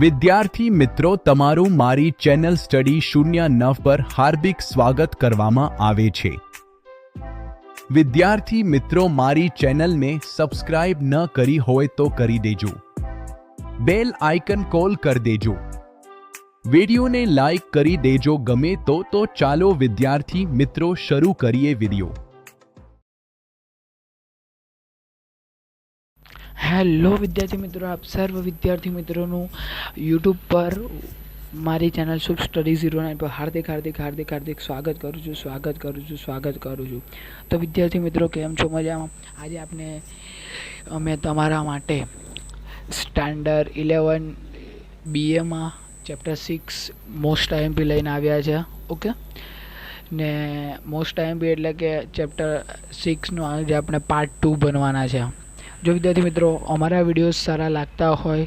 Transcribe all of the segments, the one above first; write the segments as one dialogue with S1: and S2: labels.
S1: વિદ્યાર્થી મિત્રો, તમારું મારી ચેનલ સ્ટડી 09 પર હાર્દિક સ્વાગત કરવામાં આવે છે। વિદ્યાર્થી મિત્રો, મારી ચેનલને સબસ્ક્રાઇબ ન કરી હોય તો કરી દેજો, બેલ આઇકન કોલ કરી દેજો, વિડીયોને લાઈક કરી દેજો ગમે તો ચાલો વિદ્યાર્થી મિત્રો શરૂ કરીએ વિડીયો।
S2: હેલો વિદ્યાર્થી મિત્રો, આપ સર્વ વિદ્યાર્થી મિત્રોનું યુટ્યુબ પર મારી ચેનલ શુભ સ્ટડી 09 પર હાર્દિક સ્વાગત કરું છું। તો વિદ્યાર્થી મિત્રો, કેમ છો? મજામાં? આજે અમે તમારા માટે સ્ટાન્ડર્ડ 11 BAમાં ચેપ્ટર 6 મોસ્ટ આઈએમપી લઈને આવ્યા છે। ઓકે, ને મોસ્ટ આઈએમપી એટલે કે ચેપ્ટર 6નો આજે આપણે પાર્ટ 2 બનવાના છે। જો વિદ્યાર્થી મિત્રો અમારા વિડીયોઝ સારા લાગતા હોય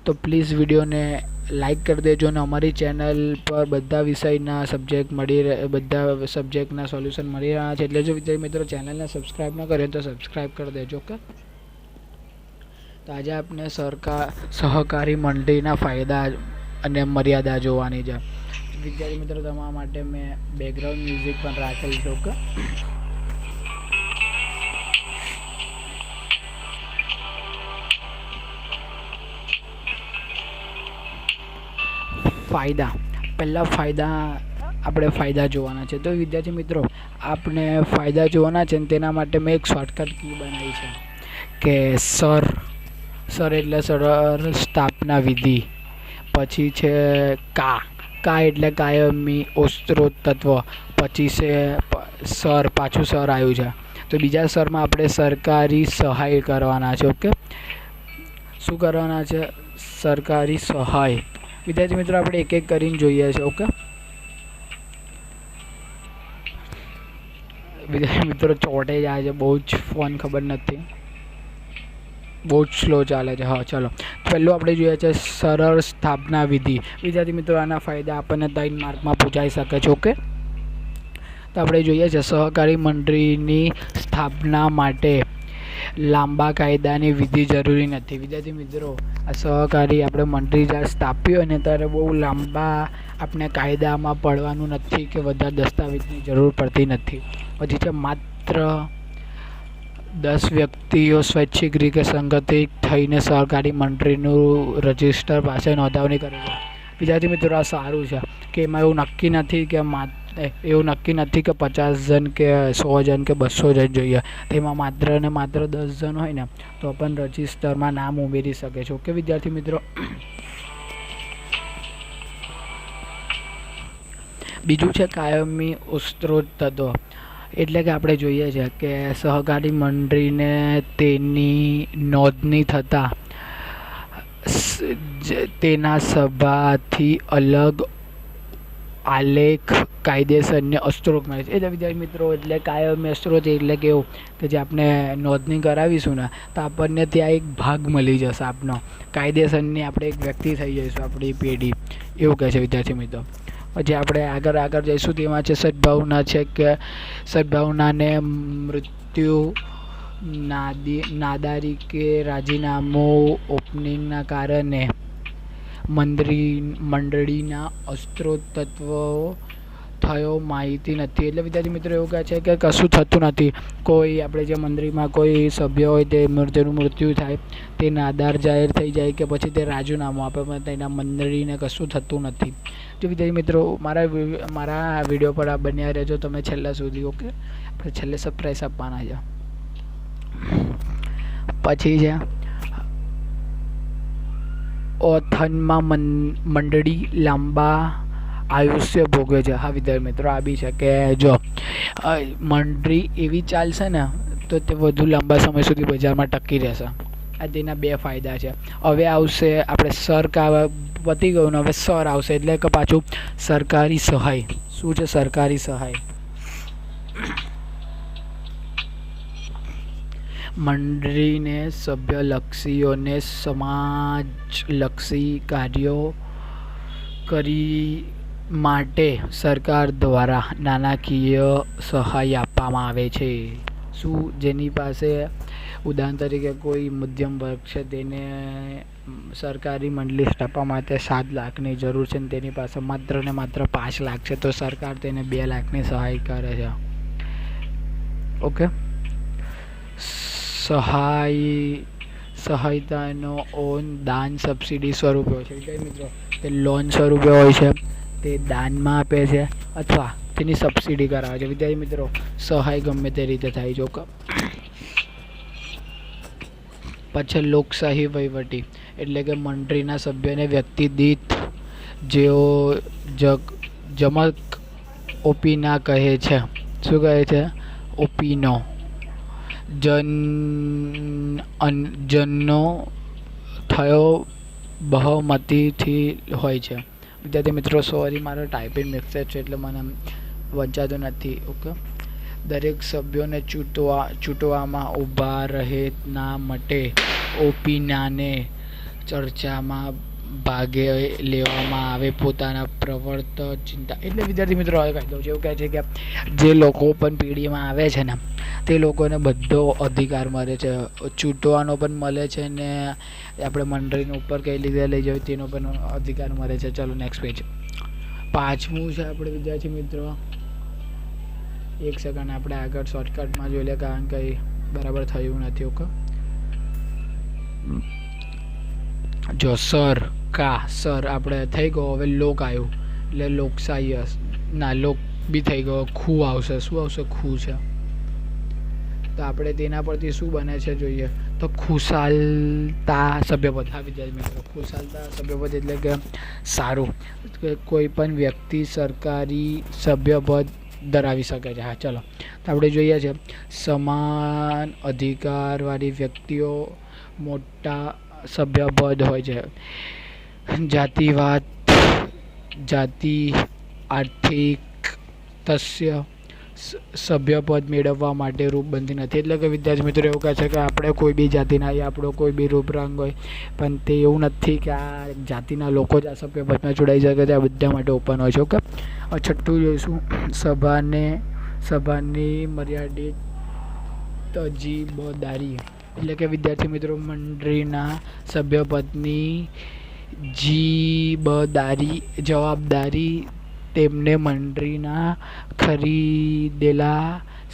S2: તો પ્લીઝ વિડીયોને લાઈક કરી દેજો, અને અમારી ચેનલ પર બધા વિષયના બધા સબ્જેક્ટના સોલ્યુશન મળી રહ્યા છે। એટલે જો વિદ્યાર્થી મિત્રો ચેનલને સબસ્ક્રાઈબ ન કરે તો સબસ્ક્રાઈબ કરી દેજો। ઓકે, તો આજે આપણે સહકારી મંડળીના ફાયદા અને મર્યાદા જોવાની છે। વિદ્યાર્થી મિત્રો, તમારા માટે મેં બેકગ્રાઉન્ડ મ્યુઝિક પણ રાખેલ છે। ઓકે, પહેલા ફાયદા જોવાના છે। તો વિદ્યાર્થી મિત્રો, આપણે ફાયદા જોવાના છે, તેના માટે મેં એક શોર્ટકટ કી બનાવી છે કે સર એટલે સરળ સ્થાપના વિધિ, પછી છે કા એટલે કાયમી ઓસ્ત્રોત તત્વ, પછી છે પાછું સર આવ્યું છે। તો બીજા સરમાં આપણે સરકારી સહાય કરવાના છે। ઓકે, શું કરવાના છે? સરકારી સહાય। વિદ્યાર્થી મિત્રો, આપણે એક એક કરીને જોઈએ છે। ઓકે, વિદ્યાર્થી મિત્રો ચોટે જાય છે, બહુ જ ફોન ખબર નથી, બહુ જ સ્લો ચાલે છે। હા, ચલો, પહેલું આપણે જોઈએ છે સરળ સ્થાપના વિધિ। વિદ્યાર્થી મિત્રો, આના ફાયદા આપણને 3 માર્કમાં પૂછાઈ શકે છે। ઓકે, તો આપણે જોઈએ છે સહકારી મંડળીની સ્થાપના માટે લાંબા કાયદાની વિધિ જરૂરી નથી। વિદ્યાર્થી મિત્રો, આ સહકારી આપણે મંડળી જ્યારે સ્થાપી હોય ને ત્યારે બહુ લાંબા આપણે કાયદામાં પડવાનું નથી કે બધા દસ્તાવેજની જરૂર પડતી નથી। પછી છે માત્ર 10 વ્યક્તિઓ સ્વૈચ્છિક રીતે સંગઠિત થઈને સહકારી મંડળીનું રજિસ્ટર પાસે નોંધણી કરે છે। વિદ્યાર્થી મિત્રો, આ સારું છે કે એમાં એવું નક્કી નથી કે 50 જણ કે 100 જણ કે 200 જણ જોઈએ, તેમાં માત્ર ને માત્ર 10 જણ હોય ને તો પણ રજિસ્ટરમાં નામ ઉમેરી શકે છે। ઓકે વિદ્યાર્થી મિત્રો, બીજું છે કાયમી ઓસ્ત્રોત તત્વ, એટલે કે આપણે જોઈએ છે કે સહકારી મંડળીને તેની નોંધણી થતાં તેના સભાથી અલગ આલેખ કાયદેસરને અસ્ત્રોત મળે છે। એટલે વિદ્યાર્થી મિત્રો, એટલે કાયમી અસ્ત્રોત એટલે કે એવું કે જે આપણે નોંધણી કરાવીશું ને તો આપણને ત્યાં એક ભાગ મળી જશે આપનો, કાયદેસરની આપણે એક વ્યક્તિ થઈ જઈશું, આપણી પેઢી, એવું કહે છે વિદ્યાર્થી મિત્રો। પછી આપણે આગળ જઈશું, તેમાં છે સદભાવના છે કે સદભાવનાને મૃત્યુ, નાદારી કે રાજીનામું, ઓપનિંગના કારણે મંડળીના અસ્ત્રોત તત્વો થયો માહિતી નથી। એટલે વિદ્યાર્થી મિત્રો એવું કહે છે કે કશું થતું નથી, કોઈ આપણે જે મંડળીમાં કોઈ સભ્ય હોય તેનું મૃત્યુ થાય, તે નાદાર જાહેર થઈ જાય કે પછી તે રાજીનામું આપે પણ તેના મંડળીને કશું થતું નથી। જો વિદ્યાર્થી મિત્રો, મારા વિડીયો પર આ બન્યા રહેજો તમે છેલ્લા સુધી। ઓકે, આપણે છેલ્લે સરપ્રાઈઝ આપવાના છે। પછી છે ઓથનમાં મંડળી લાંબા આયુષ્ય ભોગવે છે। હા વિદ્યાર્થી મિત્રો, આ બી છે કે જો મંડળી એવી ચાલશે ને તો તે વધુ લાંબા સમય સુધી બજારમાં ટકી રહેશે। આ તેના 2 ફાયદા છે। હવે આવશે આપણે પતી ગયું ને હવે સર આવશે, એટલે કે પાછું સરકારી સહાય। શું છે સરકારી સહાય? મંડળીને સભ્યલક્ષીઓને સમાજલક્ષી કાર્યો કરી માટે સરકાર દ્વારા નાણાકીય સહાય આપવામાં આવે છે। શું? જેની પાસે ઉદાહરણ તરીકે કોઈ મધ્યમ વર્ગ છે તેને સરકારી મંડળી સ્થાપવા માટે 7 લાખની જરૂર છે અને તેની પાસે માત્ર ને માત્ર 5 લાખ છે, તો સરકાર તેને 2 લાખની સહાય કરે છે. ઓકે, સહાયતાનો ઓન દાન સબસિડી સ્વરૂપે હોય છે. વિદ્યાર્થી મિત્રો, તે લોન સ્વરૂપે હોય છે, તે દાનમાં આપે છે અથવા તેની સબસિડી કરાવે છે. વિદ્યાર્થી મિત્રો, સહાય ગમે તે રીતે થાય છે. પછી લોકશાહી વહીવટી એટલે કે મંડળીના સભ્યોને વ્યક્તિ દીઠ જેઓ જમક ઓપિના કહે છે. શું કહે છે? ઓપિનો. જનનો થયો બહુમતીથી હોય છે. વિદ્યાર્થી મિત્રો, સોરી, મારો ટાઈપિંગ મિક્સર છે એટલે મને વંચાતું નથી. ઓકે, દરેક સભ્યોને ચૂંટવામાં ઊભા રહે ના માટે ઓપિનાને ચર્ચામાં ભાગે લેવામાં આવે. પોતાના પ્રવર્તન ચિંતા એટલે વિદ્યાર્થી મિત્રો હવે કહી દઉં છું. એવું કહે છે કે જે લોકો પણ પીઢીમાં આવે છે ને તે લોકોને બધો અધિકાર મળે છે, ચૂંટવાનો પણ મળે છે ને આપણે મંડળીનો ઉપર કઈ રીતે લઈ જવું તેનો પણ અધિકાર મળે છે. ચલો નેક્સ્ટ પેજ. 5મું છે આપણે વિદ્યાર્થી મિત્રો, 1 સેકન્ડ આપણે આગળ શોર્ટકટમાં જોઈ લે કારણ કે બરાબર થયું નથી. ઓકે, જો સર આપણે થઈ ગયો. હવે લોક આવ્યું એટલે લોકશાહી ના લોક બી થઈ ગયો. ખુ આવશે. શું આવશે? ખુ છે. તો આપણે તેના પરથી શું બને છે જોઈએ તો ખુશાલતા સભ્યપદ. હા વિદ્યાર્થી મિત્રો, ખુશાલતા સભ્યપદ એટલે કે સારું, કોઈ પણ વ્યક્તિ સરકારી સભ્યપદ ધરાવી શકે છે. હા ચલો, તો આપણે જોઈએ છે સમાન અધિકારવાળી વ્યક્તિઓ મોટા સભ્યપદ હોય છે. જાતિ આર્થિક તસ્ય સભ્યપદ મેળવવા માટે રૂપ બંધી નથી. એટલે કે વિદ્યાર્થી મિત્રો એવું કહે છે કે આપણે કોઈ બી જાતિના આપણો કોઈ બી રૂપ રંગ હોય પણ તે એવું નથી કે આ જાતિના લોકો જ આ સભ્યપદમાં જોડાઈ શકે છે. આ બધા માટે ઓપન હોય છે. ઓકે, 6થું જોઈશું, સભાની મર્યાદિત તજીબદારી એટલે કે વિદ્યાર્થી મિત્રો મંડળીના સભ્યપદની જવાબદારી તેમને મંડળીના ખરીદેલા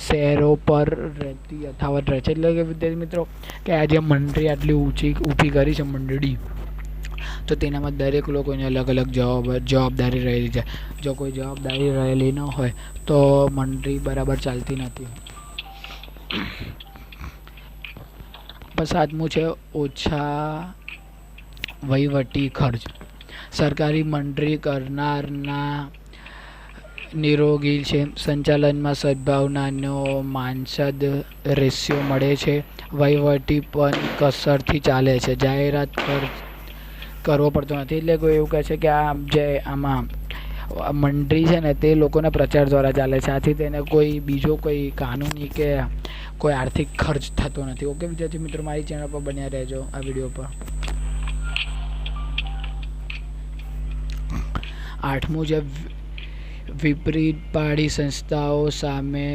S2: શેરો પર રહેતી યથાવત રહે છે. એટલે કે વિદ્યાર્થી મિત્રો કે આ જે મંડળી આટલી ઊભી કરી છે મંડળી, તો તેનામાં દરેક લોકોની અલગ અલગ જવાબદારી રહેલી છે. જો કોઈ જવાબદારી રહેલી ન હોય તો મંડળી બરાબર ચાલતી નથી. 7મું છે ઓછા વહીવટી ખર્ચ. સરકારી મંડળી કરનારના નિરોગી છે. સંચાલનમાં સદભાવનાનો માનસદ રેશિયો મળે છે. વહીવટી પણ કસરથી ચાલે છે. જાહેરાત કરવો પડતો નથી. એટલે કોઈ એવું કહે છે કે આ જે આમાં મંડળી છે ને તે લોકોના પ્રચાર દ્વારા ચાલે છે. આથી તેને કોઈ બીજો કોઈ કાનૂની કે કોઈ આર્થિક ખર્ચ થતો નથી. ઓકે વિદ્યાર્થી મિત્રો, મારી ચેનલ પર બન્યા રહેજો આ વિડીયો પર. 8મું છે વિપરીત પાડી સંસ્થાઓ સામે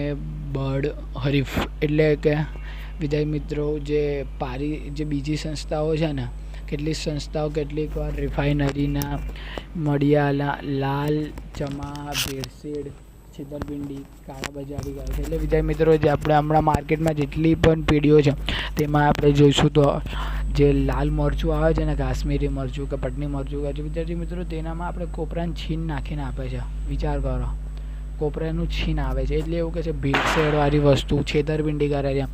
S2: બળ હરીફ. એટલે કે વિદ્યાર્થી મિત્રો જે બીજી સંસ્થાઓ છે ને, કેટલીક સંસ્થાઓ કેટલીક વાર રિફાઇનરીના મળિયા લાલ ચમા ભેળસેળ છેતરપિંડી કાળાબજારી કરે છે. એટલે વિદ્યાર્થી મિત્રો જે આપણે હમણાં માર્કેટમાં જેટલી પણ પેઢીઓ છે તેમાં આપણે જોઈશું તો જે લાલ મરચું આવે છે ને, કાશ્મીરી મરચું કે પટની મરચું કહે છે વિદ્યાર્થી મિત્રો, તેનામાં આપણે કોપરાનું છીણ નાખીને આપે છે. વિચાર કરો, કોપરાનું છીણ આવે છે એટલે એવું કહે છે ભેળસેળવાળી વસ્તુ, છેતરપિંડી કરે છે.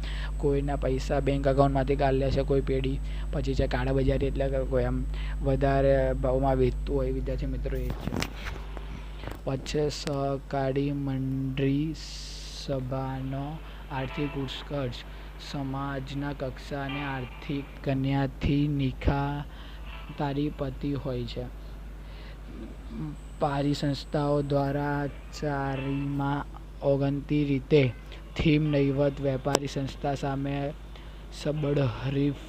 S2: કોઈના પૈસા બેંક એકાઉન્ટમાંથી કાઢી લે છે કોઈ પેઢી. પછી છે કાળાબજારી એટલે કે કોઈ આમ વધારે ભાવમાં વેચતું હોય. વિદ્યાર્થી મિત્રો એ જ છે. પછી સહકારી મંડળી સભાનો આર્થિક ઉત્કર્ષ સમાજના કક્ષાને આર્થિક કન્યાથી નિખાતારીપતિ હોય છે. પારી સંસ્થાઓ દ્વારા ચારીમાં ઓગણતી રીતે થીમ નહીવત વેપારી સંસ્થા સામે સબળ હરીફ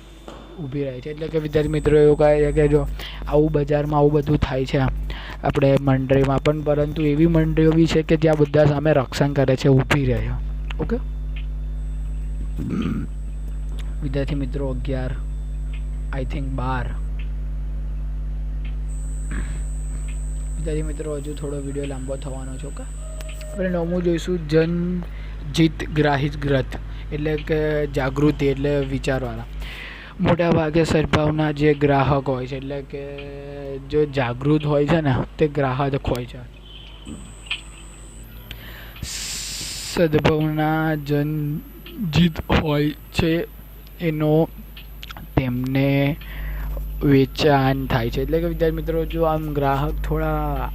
S2: ઊભી રહે છે. એટલે કે વિદ્યાર્થી મિત્રો એવું કહે છે કે જો આવું બજારમાં આવું બધું થાય છે આપણે મંડળીમાં પણ, પરંતુ એવી મંડળીઓ બી છે કે જ્યાં બધા સામે રક્ષણ કરે છે, ઊભી રહે છે. ઓકે વિદ્યાર્થી મિત્રો 11 આઈ થિંક 12 વિદ્યાર્થી મિત્રો હજુ થોડો વિડીયો લાંબો થવાનો છે. ઓકે, આપણે 9મું જોઈશું જનજીત ગ્રાહિત ગ્રથ એટલે કે જાગૃતિ એટલે વિચારવાળા. મોટા ભાગે સદભાવના જે ગ્રાહક હોય છે એટલે કે જો જાગૃત હોય છે ને તે ગ્રાહક હોય છે. સદભાવના જનજીત હોય છે એનો તેમને વેચાણ થાય છે. એટલે કે વિદ્યાર્થી મિત્રો જો આમ ગ્રાહક થોડા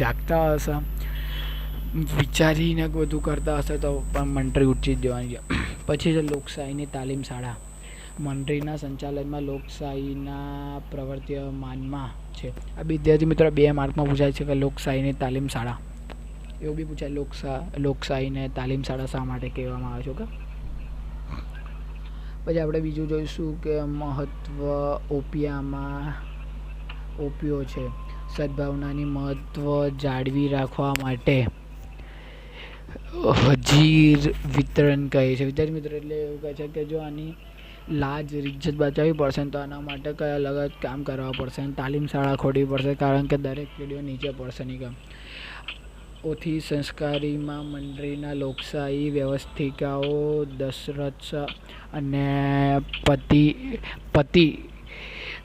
S2: જાગતા હશે, વિચારીને બધું કરતા હશે તો પણ મંડળી ઉઠી જ દેવાની છે. પછી છે લોકશાહીની તાલીમ શાળા. મંડળીના સંચાલનમાં લોકશાહીના પ્રવર્તમાનમાં છે. આ વિદ્યાર્થી મિત્રો 2 માર્કમાં પૂછાય છે કે લોકશાહીની તાલીમ શાળા. એવું બી પૂછાય લોકશાહીને તાલીમ શાળા શા માટે કહેવામાં આવે છે. પછી આપણે બીજું જોઈશું કે મહત્વ ઓપીઓ છે. સદભાવનાની મહત્વ જાળવી રાખવા માટે હજીર વિતરણ કહે છે. વિદ્યાર્થી મિત્રો એટલે એવું કહે છે કે જો આની લાજ ઇજ્જત બચાવવી પડશે તો આના માટે કયા અલગ કામ કરવા પડશે, તાલીમ શાળા ખોલવી પડશે, કારણ કે દરેક પેઢીઓ નીચે પડશે નહીં. ઓથી સંસ્કારીમાં મંડળીના લોકશાહી વ્યવસ્થિકાઓ દશરથ અને પતિ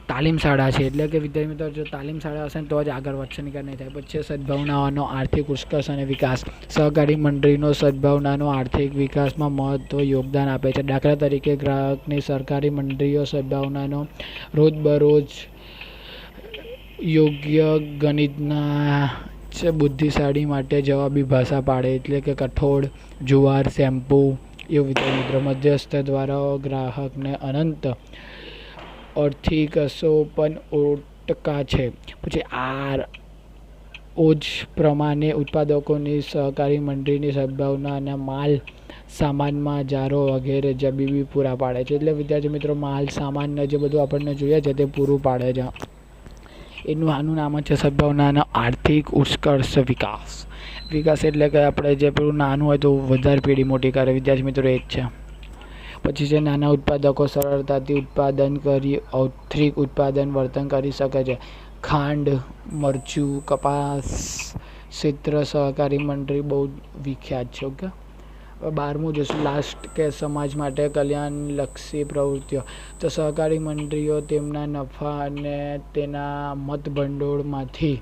S2: તાલીમ શાળા છે. એટલે કે વિદ્યાર્થી મિત્રો જો તાલીમ શાળા હશે તો જ આગળ વધશે, નહીં થાય. પછી સદભાવનાનો આર્થિક ઉત્કર્ષ અને વિકાસ. સહકારી મંડળીનો સદભાવનાનો આર્થિક વિકાસમાં મહત્વ યોગદાન આપે છે. દાખલા તરીકે ગ્રાહકની સરકારી મંડળીઓ સદભાવનાનો રોજબરોજ યોગ્ય ગણિતના બુદ્ધિશાળી માટે જવાબી ભાષા પાડે એટલે કે કઠોળ, જુવાર, શેમ્પૂ એવું. વિદ્યાર્થી મિત્રો મધ્યસ્થ દ્વારા ગ્રાહકને અનંત આર્થિક પણ ઓટકા છે. પછી ઓજ પ્રમાણે ઉત્પાદકોની સહકારી મંડળીની સદભાવના અને માલ સામાનમાં જારો વગેરે જબીબી પૂરા પાડે છે. એટલે વિદ્યાર્થી મિત્રો માલ સામાનને જે બધું આપણને જોઈએ છે તે પૂરું પાડે છે. આનું નામ છે સદભાવનાનો આર્થિક ઉત્કર્ષ વિકાસ. એટલે કે આપણે જે પેલું નાનું હોય તો વધારે પેઢી મોટી કરે. વિદ્યાર્થી મિત્રો એ જ છે. પછી છે નાના ઉત્પાદકો સરળતાથી ઉત્પાદન કરી ઔદ્યોગિક ઉત્પાદન વર્તન કરી શકે છે. ખાંડ, મરચું, કપાસ ક્ષેત્ર સહકારી મંડળી બહુ વિખ્યાત છે. ઓકે, 12મું જોઈશું લાસ્ટ કે સમાજ માટે કલ્યાણલક્ષી પ્રવૃત્તિઓ. તો સહકારી મંડળીઓ તેમના નફા અને તેના મતભંડોળમાંથી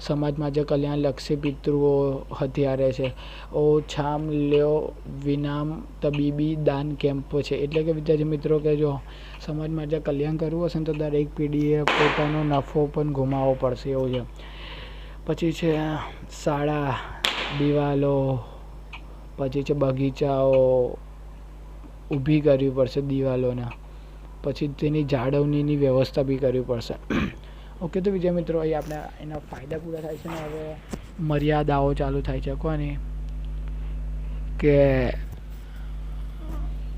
S2: સમાજમાં જે કલ્યાણલક્ષી પિતૃઓ હથિયારે છે. ઓછા મૂલ્યો વિનામ તબીબી દાન કેમ્પ છે. એટલે કે વિદ્યાર્થી મિત્રો કે જો સમાજમાં જે કલ્યાણ કરવું હશે તો દરેક પેઢીએ પોતાનો નફો પણ ગુમાવવો પડશે એવું છે. પછી છે શાળા, દિવાલો, પછી છે બગીચાઓ ઊભી કરવી પડશે દિવાલોના. પછી તેની જાળવણીની વ્યવસ્થા બી કરવી પડશે. ઓકે, તો વિદ્યાર્થી મિત્રો અહીં આપણે એના ફાયદા પૂરા થાય છે ને હવે મર્યાદાઓ ચાલુ થાય છે. કોની કે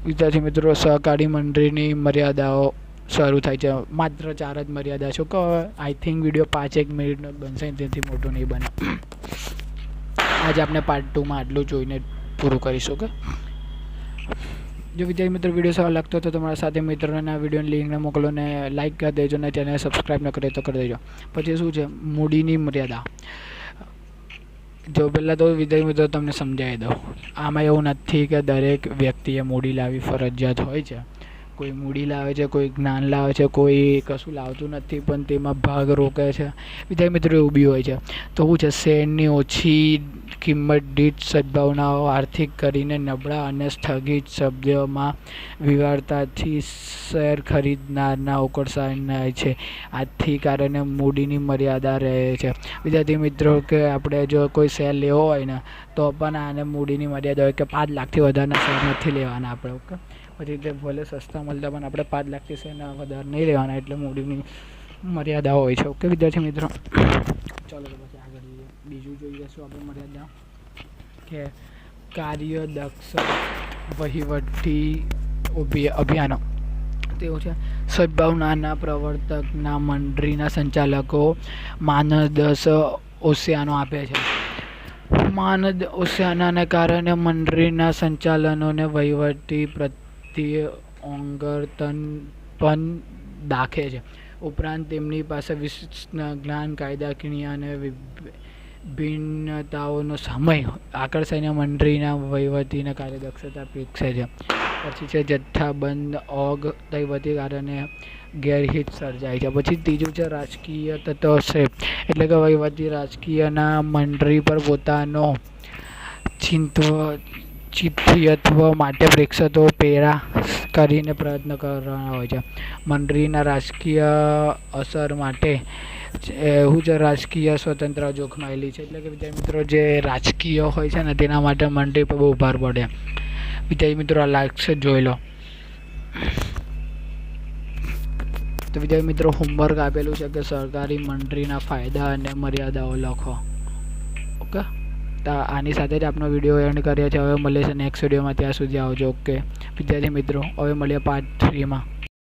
S2: વિદ્યાર્થી મિત્રો સહકારી મંડળીની મર્યાદાઓ શરૂ થાય છે. માત્ર 4 જ મર્યાદા છે. કે આઈ થિંક વિડીયો 5-1 મિનિટનો બનશે, તેથી મોટો નહીં બને. આજે આપણે પાર્ટ 2માં આટલું જોઈને પૂરું કરીશું. કે જો વિદ્યાર્થી મિત્રો વિડીયો સારો લાગતો તો તમારા સાથે મિત્રોને આ વિડીયોની લિંકને મોકલો ને લાઇક કરી દેજો ને ચેનલ સબસ્ક્રાઈબ ન કરે તો કરી દેજો. પછી શું છે મૂડીની મર્યાદા. જો પહેલાં તો વિદ્યાર્થી મિત્રો તમને સમજાવી દઉં, આમાં એવું નથી કે દરેક વ્યક્તિએ મૂડી લાવવી ફરજિયાત હોય છે. કોઈ મૂડી લાવે છે, કોઈ જ્ઞાન લાવે છે, કોઈ કશું લાવતું નથી પણ તેમાં ભાગ રોકે છે. વિદ્યાર્થી મિત્રો એવું બી હોય છે. તો શું છે શેરની ઓછી કિંમત દીઠ સદભાવનાઓ આર્થિક કરીને નબળા અને સ્થગિત શબ્દોમાં વિવાદતાથી શેર ખરીદનારના ઉકળસાય છે. આથી કારણે મૂડીની મર્યાદા રહે છે. વિદ્યાર્થી મિત્રો કે આપણે જો કોઈ શેર લેવો હોય ને તો પણ આને મૂડીની મર્યાદા હોય કે 5 લાખથી વધારના શેર નથી લેવાના આપણે. ઓકે, પછી તે ભલે સસ્તા મળતા પણ આપણે 5 લાખથી શેરના વધારે નહીં લેવાના, એટલે મૂડીની મર્યાદા હોય છે. ઓકે વિદ્યાર્થી મિત્રો, ચાલો તો પછી આગળ જઈએ. બીજું જોઈ લઈશું આપણે મર્યાદા કે કાર્યદક્ષ વહીવટી અભિયાનો. તેઓ છે સદભાવનાના પ્રવર્તકના મંડળીના સંચાલકો માનદશ ઓસિયાનો આપે છે. માનદ ઓસિયાનાને કારણે મંડળીના સંચાલનોને વહીવટી પ્રત્યે ઓંગળતન પણ દાખે છે. ઉપરાંત તેમની પાસે વિશિષ્ટ જ્ઞાન, કાયદાકીય અને ભિન્નતાઓનો સમય આકર્ષાઈને મંત્રીના વહીવટીના કાર્યદક્ષતા અપેક્ષા છે. પછી છે જથ્થાબંધ ઓગ વહીવટી કારણે ગેરહિત સર્જાય છે. પછી ત્રીજું છે રાજકીય તત્વ છે, એટલે કે વહીવટી રાજકીયના મંત્રી પર પોતાનો ચિંતવ્યત્વ માટે પ્રેક્ષકો પેરા કરીને પ્રયત્ન કરવાના હોય છે. મંત્રીના રાજકીય અસર માટે એવું છે રાજકીય સ્વતંત્ર જોખમાયેલી છે, એટલે કે વિદ્યાર્થી મિત્રો જે રાજકીય હોય છે ને તેના માટે મંત્રી પર બહુ ભાર પડે. વિદ્યાર્થી મિત્રો આ લાગશે જોઈ લો. તો વિદ્યાર્થી મિત્રો હોમવર્ક આપેલું છે કે સરકારી મંત્રીના ફાયદા અને મર્યાદાઓ લખો. ઓકે, તો આની સાથે જ આપનો વિડીયો એન્ડ કરીએ છીએ. હવે મળીએ છીએ નેક્સ્ટ વિડીયોમાં. ત્યાં સુધી આવજો. ઓકે વિદ્યાર્થી મિત્રો, હવે મળીએ પાર્ટ 3માં.